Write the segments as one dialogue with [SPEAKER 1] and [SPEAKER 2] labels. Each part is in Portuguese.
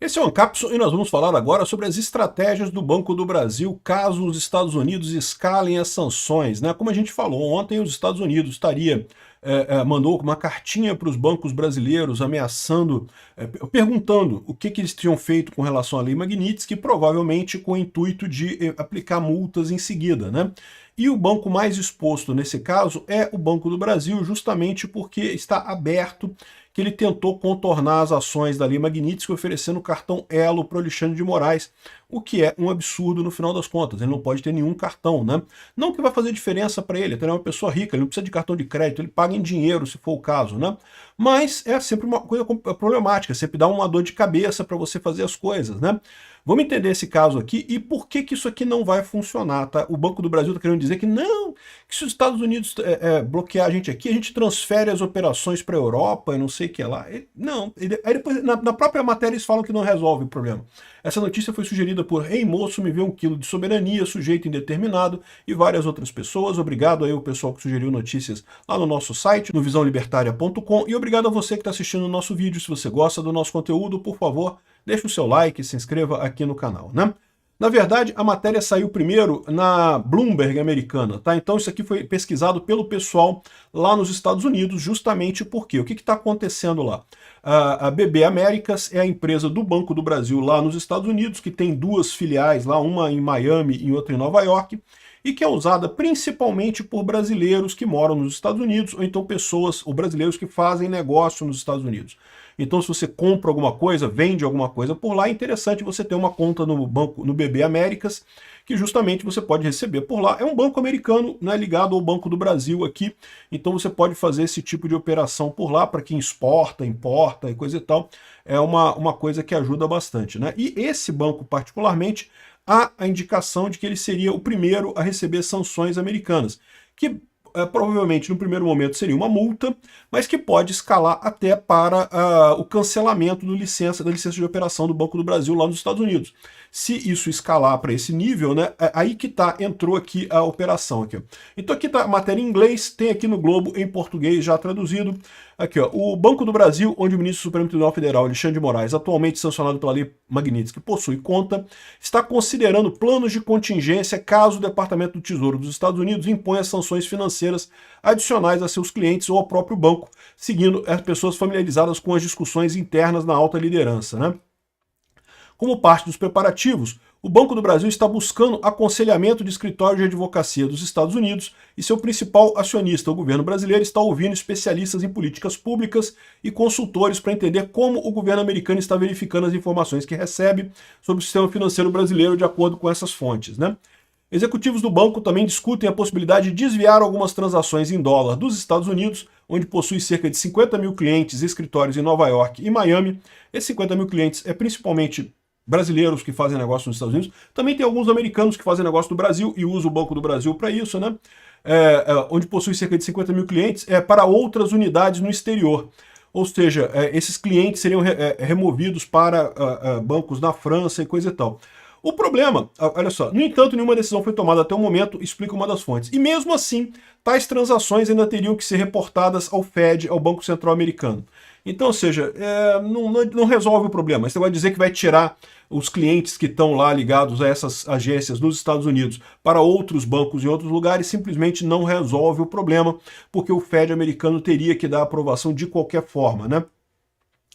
[SPEAKER 1] Esse é o Ancapso e nós vamos falar agora sobre as estratégias do Banco do Brasil caso os Estados Unidos escalem as sanções, né? Como a gente falou ontem, os Estados Unidos mandou uma cartinha para os bancos brasileiros ameaçando, perguntando o que eles tinham feito com relação à Lei Magnitsky, provavelmente com o intuito de aplicar multas em seguida, né? E o banco mais exposto nesse caso é o Banco do Brasil, justamente porque está aberto que ele tentou contornar as ações da Lei Magnitsky oferecendo o cartão Elo para o Alexandre de Moraes, o que é um absurdo no final das contas. Ele não pode ter nenhum cartão, né? Não que vai fazer diferença para ele, até ele é uma pessoa rica, ele não precisa de cartão de crédito, ele paga em dinheiro se for o caso, né? Mas é sempre uma coisa problemática, sempre dá uma dor de cabeça para você fazer as coisas, né? Vamos entender esse caso aqui e por que isso aqui não vai funcionar, tá? O Banco do Brasil está querendo dizer que não, que se os Estados Unidos bloquear a gente transfere as operações para a Europa e não sei o que lá. Aí depois, na própria matéria eles falam que não resolve o problema. Essa notícia foi sugerida por Ei Moço, me vê 1 quilo de soberania, sujeito indeterminado e várias outras pessoas. Obrigado aí ao pessoal que sugeriu notícias lá no nosso site, no visãolibertaria.com, e obrigado a você que está assistindo o nosso vídeo. Se você gosta do nosso conteúdo, por favor, deixe o seu like, se inscreva aqui no canal, né? Na verdade, a matéria saiu primeiro na Bloomberg americana, tá? Então isso aqui foi pesquisado pelo pessoal lá nos Estados Unidos, justamente porque o que está acontecendo lá? A BB Américas é a empresa do Banco do Brasil lá nos Estados Unidos, que tem 2 filiais lá, uma em Miami e outra em Nova York, e que é usada principalmente por brasileiros que moram nos Estados Unidos, ou então pessoas, ou brasileiros que fazem negócio nos Estados Unidos. Então, se você compra alguma coisa, vende alguma coisa por lá, é interessante você ter uma conta no banco, no BB Américas, que justamente você pode receber por lá. É um banco americano, né, ligado ao Banco do Brasil aqui, então você pode fazer esse tipo de operação por lá, para quem exporta, importa e coisa e tal. É uma coisa que ajuda bastante, né? E esse banco, particularmente, há a indicação de que ele seria o primeiro a receber sanções americanas, que provavelmente no primeiro momento seria uma multa, mas que pode escalar até para o cancelamento da licença de operação do Banco do Brasil lá nos Estados Unidos. Se isso escalar para esse nível, né, aí que entrou aqui a operação. Aqui, ó. Então aqui está a matéria em inglês, tem aqui no Globo em português já traduzido. Aqui, ó, o Banco do Brasil, onde o ministro do Supremo Tribunal Federal, Alexandre de Moraes, atualmente sancionado pela Lei Magnitsky, possui conta, está considerando planos de contingência caso o Departamento do Tesouro dos Estados Unidos imponha sanções financeiras adicionais a seus clientes ou ao próprio banco, seguindo as pessoas familiarizadas com as discussões internas na alta liderança, né? Como parte dos preparativos, o Banco do Brasil está buscando aconselhamento de escritório de advocacia dos Estados Unidos e seu principal acionista, o governo brasileiro, está ouvindo especialistas em políticas públicas e consultores para entender como o governo americano está verificando as informações que recebe sobre o sistema financeiro brasileiro de acordo com essas fontes, né? Executivos do banco também discutem a possibilidade de desviar algumas transações em dólar dos Estados Unidos, onde possui cerca de 50 mil clientes e escritórios em Nova York e Miami. Esses 50 mil clientes é principalmente brasileiros que fazem negócio nos Estados Unidos. Também tem alguns americanos que fazem negócio no Brasil e usam o Banco do Brasil para isso, né? Onde possui cerca de 50 mil clientes, para outras unidades no exterior. Ou seja, esses clientes seriam removidos para bancos na França e coisa e tal. O problema, olha só, no entanto, nenhuma decisão foi tomada até o momento, explica uma das fontes. E mesmo assim, tais transações ainda teriam que ser reportadas ao Fed, ao Banco Central Americano. Então, ou seja, não resolve o problema. Você vai dizer que vai tirar os clientes que estão lá ligados a essas agências nos Estados Unidos para outros bancos em outros lugares, simplesmente não resolve o problema, porque o Fed americano teria que dar aprovação de qualquer forma, né?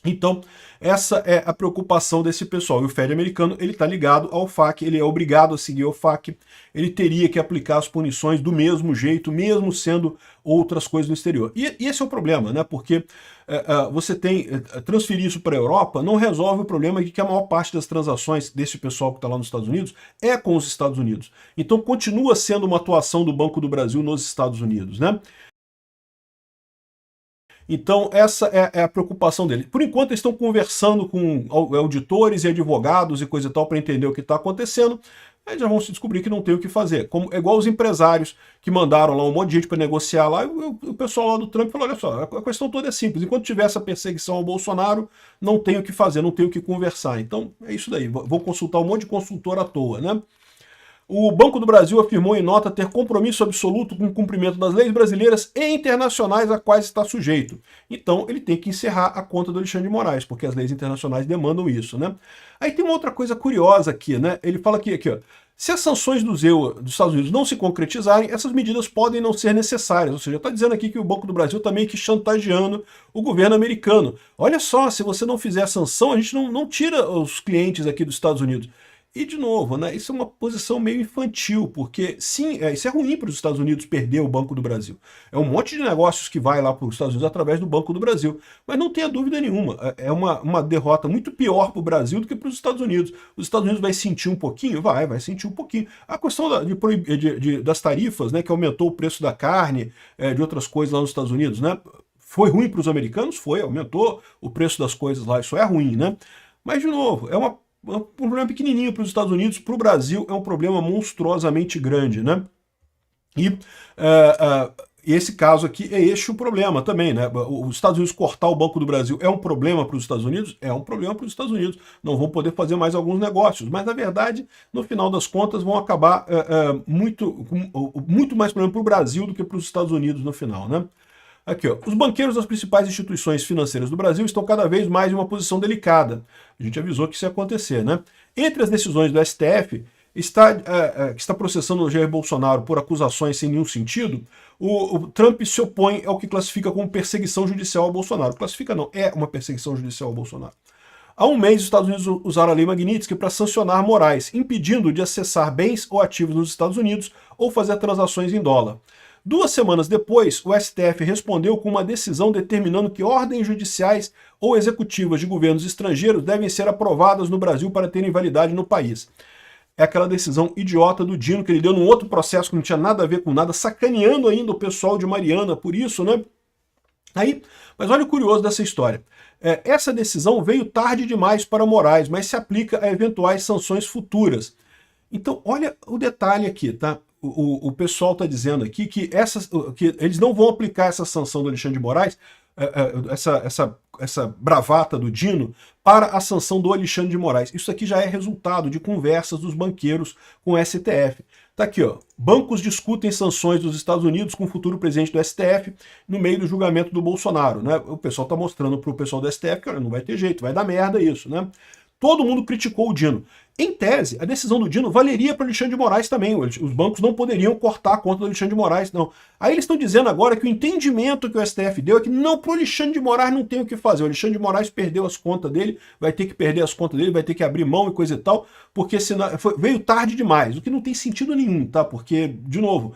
[SPEAKER 1] Então, essa é a preocupação desse pessoal. E o Fed americano, ele está ligado ao FAC, ele é obrigado a seguir o FAC, ele teria que aplicar as punições do mesmo jeito, mesmo sendo outras coisas no exterior. E esse é o problema, né? Porque você transferir isso para a Europa não resolve o problema de que a maior parte das transações desse pessoal que está lá nos Estados Unidos é com os Estados Unidos. Então, continua sendo uma atuação do Banco do Brasil nos Estados Unidos, né? Então, essa é a preocupação dele. Por enquanto, eles estão conversando com auditores e advogados e coisa e tal para entender o que está acontecendo. Aí já vão se descobrir que não tem o que fazer. É igual os empresários que mandaram lá um monte de gente para negociar lá, e o pessoal lá do Trump falou, olha só, a questão toda é simples. Enquanto tiver essa perseguição ao Bolsonaro, não tem o que fazer, não tem o que conversar. Então, é isso daí. Vou consultar um monte de consultor à toa, né? O Banco do Brasil afirmou em nota ter compromisso absoluto com o cumprimento das leis brasileiras e internacionais a quais está sujeito. Então, ele tem que encerrar a conta do Alexandre de Moraes, porque as leis internacionais demandam isso, né? Aí tem uma outra coisa curiosa aqui, né? Ele fala aqui, ó, se as sanções dos Estados Unidos não se concretizarem, essas medidas podem não ser necessárias. Ou seja, está dizendo aqui que o Banco do Brasil está meio que chantageando o governo americano. Olha só, se você não fizer a sanção, a gente não tira os clientes aqui dos Estados Unidos. E, de novo, né, isso é uma posição meio infantil, porque, sim, isso é ruim para os Estados Unidos perder o Banco do Brasil. É um monte de negócios que vai lá para os Estados Unidos através do Banco do Brasil. Mas não tenha dúvida nenhuma, é uma derrota muito pior para o Brasil do que para os Estados Unidos. Os Estados Unidos vai sentir um pouquinho? Vai sentir um pouquinho. A questão das tarifas, né, que aumentou o preço da carne, de outras coisas lá nos Estados Unidos, né? Foi ruim para os americanos? Foi, aumentou o preço das coisas lá, isso é ruim, né? Mas, de novo, é um problema pequenininho para os Estados Unidos, para o Brasil é um problema monstruosamente grande, né? E esse caso aqui é este o problema também, né? Os Estados Unidos cortar o Banco do Brasil é um problema para os Estados Unidos? É um problema para os Estados Unidos. Não vão poder fazer mais alguns negócios, mas na verdade, no final das contas, vão acabar muito mais problema para o Brasil do que para os Estados Unidos no final, né? Aqui, ó. Os banqueiros das principais instituições financeiras do Brasil estão cada vez mais em uma posição delicada. A gente avisou que isso ia acontecer, né? Entre as decisões do STF, que está processando o Jair Bolsonaro por acusações sem nenhum sentido, o Trump se opõe ao que classifica como perseguição judicial ao Bolsonaro. Classifica não, é uma perseguição judicial ao Bolsonaro. Há um mês, os Estados Unidos usaram a Lei Magnitsky para sancionar Moraes, impedindo de acessar bens ou ativos nos Estados Unidos ou fazer transações em dólar. 2 semanas depois, o STF respondeu com uma decisão determinando que ordens judiciais ou executivas de governos estrangeiros devem ser aprovadas no Brasil para terem validade no país. É aquela decisão idiota do Dino que ele deu num outro processo que não tinha nada a ver com nada, sacaneando ainda o pessoal de Mariana por isso, né? Mas olha o curioso dessa história. Essa decisão veio tarde demais para Moraes, mas se aplica a eventuais sanções futuras. Então, olha o detalhe aqui, tá? O pessoal está dizendo aqui que eles não vão aplicar essa sanção do Alexandre de Moraes, essa bravata do Dino, para a sanção do Alexandre de Moraes. Isso aqui já é resultado de conversas dos banqueiros com o STF. Tá aqui, ó. Bancos discutem sanções dos Estados Unidos com o futuro presidente do STF no meio do julgamento do Bolsonaro, né? O pessoal está mostrando para o pessoal do STF que olha, não vai ter jeito, vai dar merda isso, né? Todo mundo criticou o Dino. Em tese, a decisão do Dino valeria para o Alexandre de Moraes também. Os bancos não poderiam cortar a conta do Alexandre de Moraes, não. Aí eles estão dizendo agora que o entendimento que o STF deu é que não, para o Alexandre de Moraes não tem o que fazer. O Alexandre de Moraes perdeu as contas dele, vai ter que perder as contas dele, vai ter que abrir mão e coisa e tal, porque senão, veio tarde demais, o que não tem sentido nenhum, tá? Porque, de novo,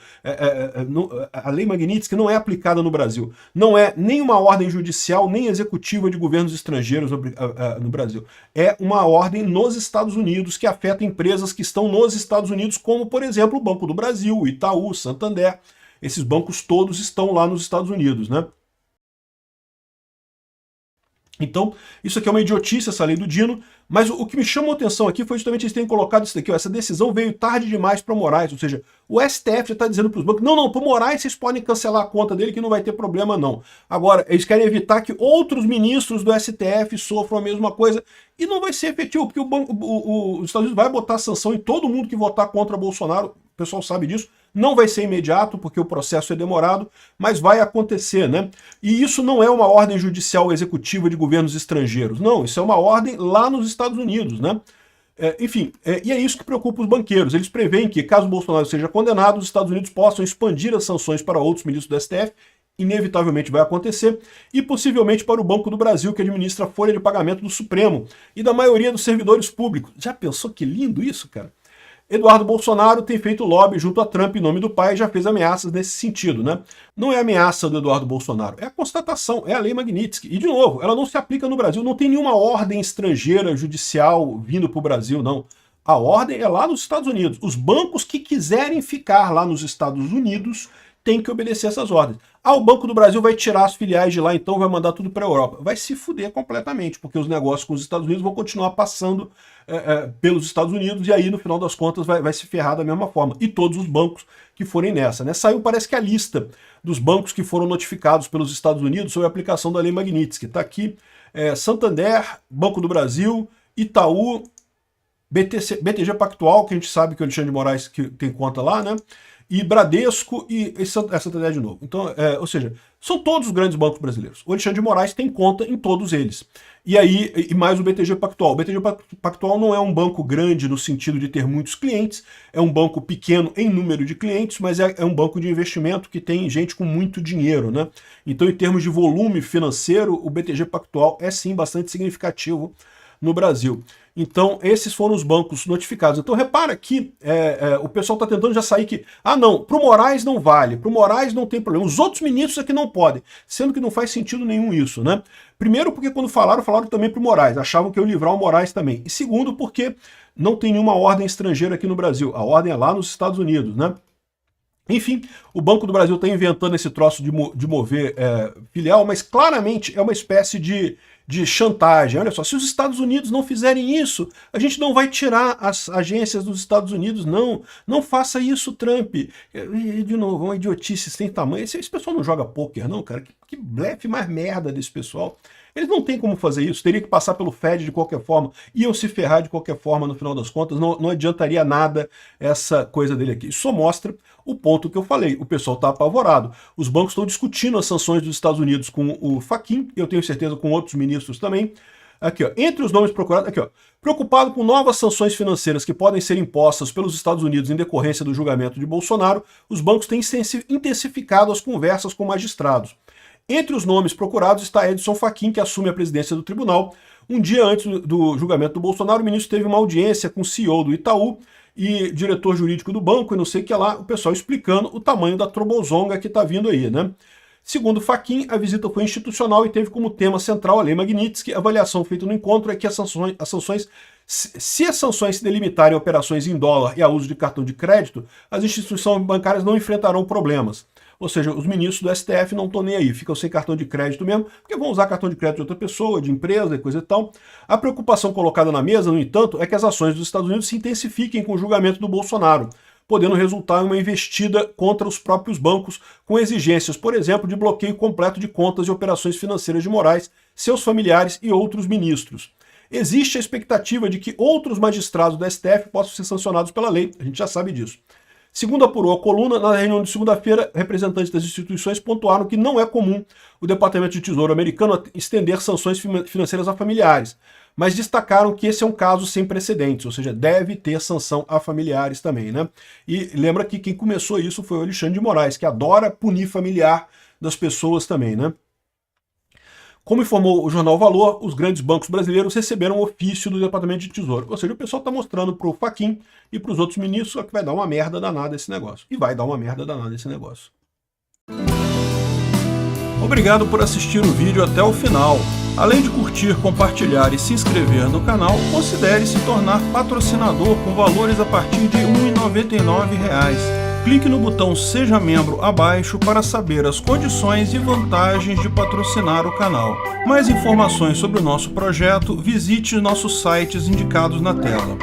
[SPEAKER 1] a Lei Magnitsky não é aplicada no Brasil. Não é nem uma ordem judicial, nem executiva de governos estrangeiros no Brasil. É uma ordem nos Estados Unidos que afeta empresas que estão nos Estados Unidos, como, por exemplo, o Banco do Brasil, Itaú, Santander. Esses bancos todos estão lá nos Estados Unidos, né? Então, isso aqui é uma idiotice, essa lei do Dino, mas o que me chamou a atenção aqui foi justamente eles terem colocado isso daqui, ó, essa decisão veio tarde demais para o Moraes, ou seja, o STF já está dizendo para os bancos, não, para o Moraes vocês podem cancelar a conta dele que não vai ter problema não. Agora, eles querem evitar que outros ministros do STF sofram a mesma coisa, e não vai ser efetivo, porque os Estados Unidos vai botar sanção em todo mundo que votar contra Bolsonaro, o pessoal sabe disso. Não vai ser imediato, porque o processo é demorado, mas vai acontecer, né? E isso não é uma ordem judicial executiva de governos estrangeiros, não, isso é uma ordem lá nos Estados Unidos, né? Enfim, e é isso que preocupa os banqueiros. Eles preveem que, caso Bolsonaro seja condenado, os Estados Unidos possam expandir as sanções para outros ministros do STF, inevitavelmente vai acontecer, e possivelmente para o Banco do Brasil, que administra a folha de pagamento do Supremo, e da maioria dos servidores públicos. Já pensou que lindo isso, cara? Eduardo Bolsonaro tem feito lobby junto a Trump em nome do pai e já fez ameaças nesse sentido, né? Não é ameaça do Eduardo Bolsonaro, é a constatação, é a Lei Magnitsky. E, de novo, ela não se aplica no Brasil, não tem nenhuma ordem estrangeira judicial vindo para o Brasil, não. A ordem é lá nos Estados Unidos. Os bancos que quiserem ficar lá nos Estados Unidos têm que obedecer essas ordens. O Banco do Brasil vai tirar as filiais de lá, então vai mandar tudo para a Europa. Vai se fuder completamente, porque os negócios com os Estados Unidos vão continuar passando pelos Estados Unidos, e aí, no final das contas, vai se ferrar da mesma forma. E todos os bancos que forem nessa, né? Saiu, parece que a lista dos bancos que foram notificados pelos Estados Unidos sobre a aplicação da Lei Magnitsky. Está aqui Santander, Banco do Brasil, Itaú, BTG Pactual, que a gente sabe que o Alexandre de Moraes que tem conta lá, né? E Bradesco e Santander de novo. Então, ou seja, são todos os grandes bancos brasileiros. O Alexandre de Moraes tem conta em todos eles. E aí, e mais o BTG Pactual. O BTG Pactual não é um banco grande no sentido de ter muitos clientes, é um banco pequeno em número de clientes, mas é um banco de investimento que tem gente com muito dinheiro, né? Então, em termos de volume financeiro, o BTG Pactual é sim bastante significativo no Brasil. Então, esses foram os bancos notificados. Então, repara que o pessoal está tentando já sair que, não, para o Moraes não vale, para o Moraes não tem problema, os outros ministros é que não podem, sendo que não faz sentido nenhum isso, né? Primeiro, porque quando falaram também para o Moraes, achavam que eu ia livrar o Moraes também. E segundo, porque não tem nenhuma ordem estrangeira aqui no Brasil, a ordem é lá nos Estados Unidos, né? Enfim, o Banco do Brasil está inventando esse troço de mover filial, mas claramente é uma espécie de chantagem. Olha só, se os Estados Unidos não fizerem isso, a gente não vai tirar as agências dos Estados Unidos, não. Não faça isso, Trump. E, de novo, uma idiotice sem tamanho. Esse pessoal não joga pôquer, não, cara. Que blefe mais merda desse pessoal. Eles não têm como fazer isso, teria que passar pelo Fed de qualquer forma, iam se ferrar de qualquer forma no final das contas, não adiantaria nada essa coisa dele aqui. Isso só mostra o ponto que eu falei, o pessoal está apavorado. Os bancos estão discutindo as sanções dos Estados Unidos com o Fachin, eu tenho certeza com outros ministros também. Aqui, ó, entre os nomes procurados, aqui, ó, preocupado com novas sanções financeiras que podem ser impostas pelos Estados Unidos em decorrência do julgamento de Bolsonaro, os bancos têm intensificado as conversas com magistrados. Entre os nomes procurados está Edson Fachin, que assume a presidência do tribunal. Um dia antes do julgamento do Bolsonaro, o ministro teve uma audiência com o CEO do Itaú e diretor jurídico do banco, e não sei o que lá, o pessoal explicando o tamanho da trobozonga que está vindo aí, né? Segundo Fachin, a visita foi institucional e teve como tema central a Lei Magnitsky. A avaliação feita no encontro é que se as sanções se delimitarem a operações em dólar e a uso de cartão de crédito, as instituições bancárias não enfrentarão problemas. Ou seja, os ministros do STF não estão nem aí, ficam sem cartão de crédito mesmo, porque vão usar cartão de crédito de outra pessoa, de empresa e coisa e tal. A preocupação colocada na mesa, no entanto, é que as ações dos Estados Unidos se intensifiquem com o julgamento do Bolsonaro, podendo resultar em uma investida contra os próprios bancos, com exigências, por exemplo, de bloqueio completo de contas e operações financeiras de Moraes, seus familiares e outros ministros. Existe a expectativa de que outros magistrados do STF possam ser sancionados pela lei, a gente já sabe disso. Segundo apurou a coluna, na reunião de segunda-feira, representantes das instituições pontuaram que não é comum o Departamento de Tesouro americano estender sanções financeiras a familiares, mas destacaram que esse é um caso sem precedentes, ou seja, deve ter sanção a familiares também, né? E lembra que quem começou isso foi o Alexandre de Moraes, que adora punir familiar das pessoas também, né? Como informou o jornal Valor, os grandes bancos brasileiros receberam um ofício do Departamento de Tesouro. Ou seja, o pessoal está mostrando para o Fachin e para os outros ministros que vai dar uma merda danada esse negócio. E vai dar uma merda danada esse negócio. Obrigado por assistir o vídeo até o final. Além de curtir, compartilhar e se inscrever no canal, considere se tornar patrocinador com valores a partir de R$ 1,99. Clique no botão Seja Membro abaixo para saber as condições e vantagens de patrocinar o canal. Mais informações sobre o nosso projeto, visite nossos sites indicados na tela.